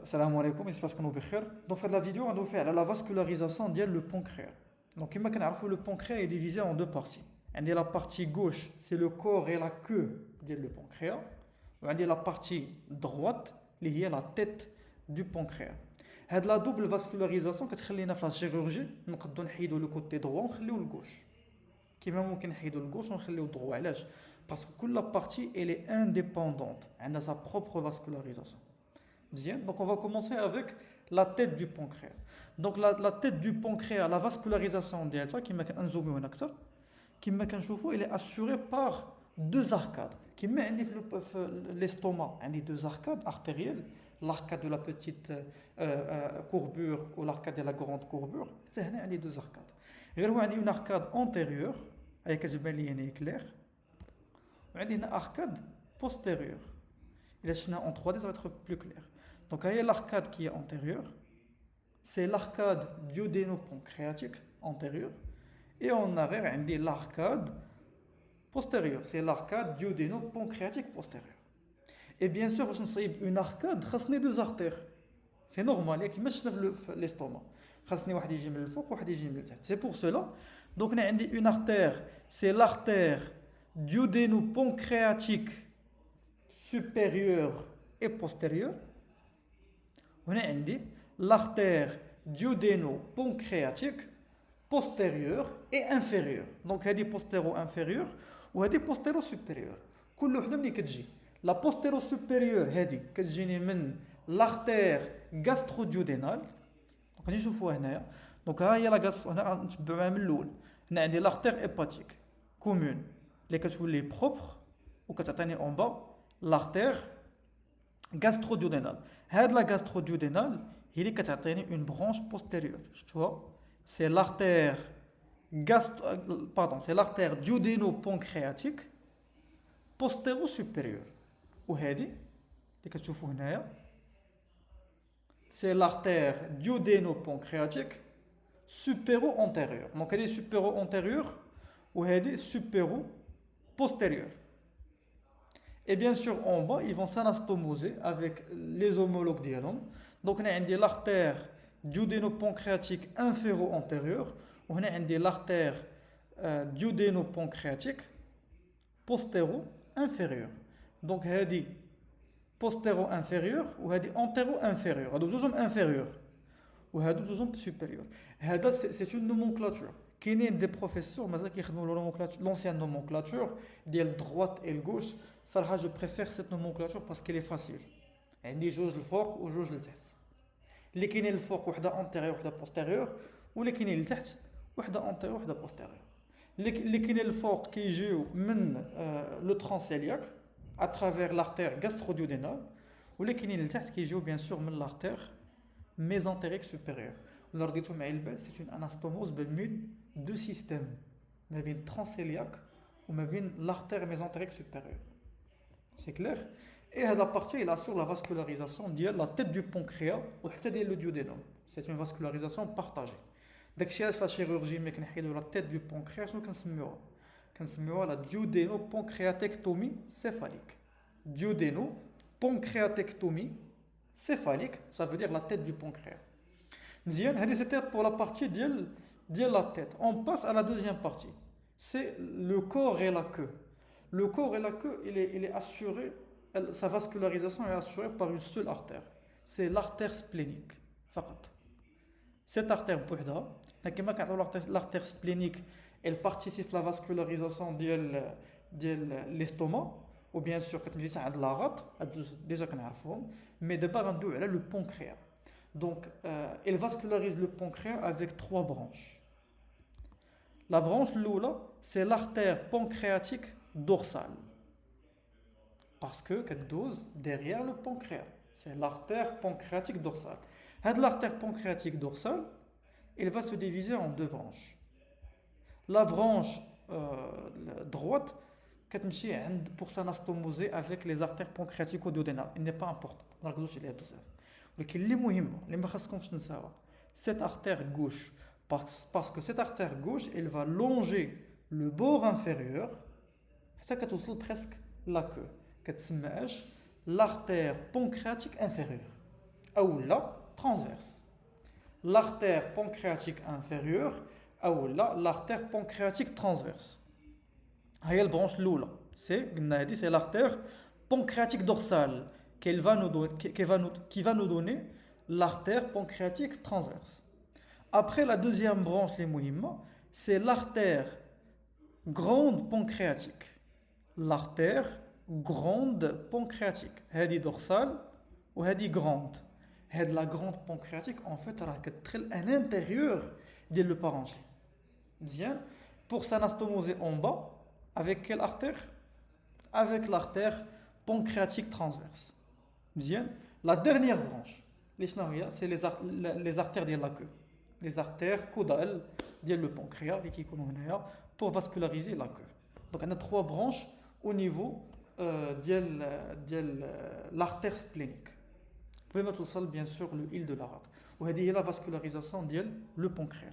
Salam alaikum, j'espère que nous allons bien. Dans cette vidéo, on va faire la vascularisation du pancréas. Donc, comme vous savez, le pancréas est divisé en deux parties. La partie gauche, c'est le corps et la queue du pancréas. Et la partie droite, qui est la tête du pancréas. Cette la double vascularisation qui fait que la chirurgie, nous pouvons enlever le côté droit et le gauche. Qui même on peut enlever le gauche et le droit. Parce que toute partie elle est indépendante. Elle a sa propre vascularisation. Bien, donc on va commencer avec la tête du pancréas. Donc la tête du pancréas, la vascularisation d'elle, qui m'a un zoom ou un accent, qui m'a un chauffe, elle est assurée par deux arcades. Qui met l'estomac, deux arcades artérielles, l'arcade de la petite courbure ou l'arcade de la grande courbure. C'est deux arcades. Il y a une arcade antérieure avec un éclair, et une arcade postérieure. Et là, en 3D, ça va être plus clair. Donc, il y a l'arcade qui est antérieure, c'est l'arcade duodéno-pancréatique antérieure, et en arrière, on dit l'arcade postérieure, c'est l'arcade duodéno-pancréatique postérieure. Et bien sûr, pour une arcade, il y a deux artères. C'est normal, il y a l'estomac. C'est pour cela. Donc, on a une artère, c'est l'artère duodéno-pancréatique supérieure et postérieure. On a l'artère duodéno-pancréatique postérieure et inférieure. Donc, il y a des postéro-inférieure ou des postéro-supérieure. La postéro-supérieure, c'est l'artère gastro-duodénale. Donc, on va voir. Donc, il y a l'artère hépatique commune, qui est propre, ou qui est en bas, l'artère gastro-duodénale. La gastro-duodénale, il y a une branche postérieure. C'est l'artère duodéno-pancréatique postéro-supérieure. Ou c'est l'artère duodéno-pancréatique supéro-antérieure. Donc, elle est supéro-antérieure ou elle est supéro-postérieure. Et bien sûr, en bas, ils vont s'anastomoser avec les homologues d'Yalom. Donc, on a l'artère duodéno-pancréatique inféro-antérieure, on a l'artère duodéno-pancréatique postéro-inférieure. Donc, on a postéro-inférieure ou antéro-inférieure. Donc, deux inférieurs ou deux supérieurs. C'est une nomenclature. Il y a des professeurs qui ont l'ancienne nomenclature, droite et gauche. Je préfère cette nomenclature parce qu'elle est facile. Il y a deux الفوق و جوج لتحت. اللي كاينين الفوق وحده انتيريور وحده بوستيريور واللي كاينين لتحت وحده انتيريور وحده بوستيريور. اللي كاينين الفوق كيجيو من لو ترانسيلياك à travers l'artère gastro-duodénale واللي كاينين لتحت كيجيو bien sûr من l'artère mésentérique supérieure. ولا رديتو معايا البال c'est une anastomose بين deux systèmes ما بين transcéliaque وما بين l'artère mésentérique supérieure. C'est clair? Et la partie, elle assure la vascularisation de la tête du pancréas ou le duodénum. C'est une vascularisation partagée. Donc, si la chirurgie, mais la tête du pancréas, nous avons la duodéno-pancréatectomie céphalique. Duodéno-pancréatectomie céphalique, ça veut dire la tête du pancréas. C'était pour la partie de la tête. On passe à la deuxième partie. C'est le corps et la queue. Le corps et la queue, il est assuré, sa vascularisation est assurée par une seule artère. C'est l'artère splénique. Cette artère, l'artère splénique, elle participe à la vascularisation de l'estomac, ou bien sûr, quand on dit ça, de la rate, déjà qu'on a mais d'abord, elle a le pancréas. Donc, elle vascularise le pancréas avec trois branches. La branche l'oula, c'est l'artère pancréatique dorsale. Parce que qu'elle dose derrière le pancréas. C'est l'artère pancréatique dorsale. L'artère pancréatique dorsale, elle va se diviser en deux branches. La branche droite, pour s'anastomoser avec les artères pancréatico-duodénales, elle n'est pas importante. Cette artère gauche, parce que cette artère gauche, elle va longer le bord inférieur, ça توصل presque la queue, l'artère pancréatique inférieure. ou la transverse. L'artère pancréatique inférieure ou l'artère pancréatique transverse. هي البرانش الأولى c'est l'artère pancréatique dorsale qui va nous donner l'artère pancréatique transverse. Après la deuxième branche les muhimma, c'est l'artère grande pancréatique. L'artère grande pancréatique. هذه dorsale وهذه grande. هذه la grande pancréatique en fait راه كتدخل à l'intérieur ديال le parenchyme. Bien. Pour s'anastomoser en bas, avec quelle artère? Avec l'artère pancréatique transverse. Bien. La dernière branche, c'est les artères de la queue. Les artères caudales le pancréas qui pour vasculariser la queue. Donc on a trois branches au niveau de l'artère splénique. Vous pouvez mettre au sol bien sûr le île de la rate. Et la vascularisation le pancréas.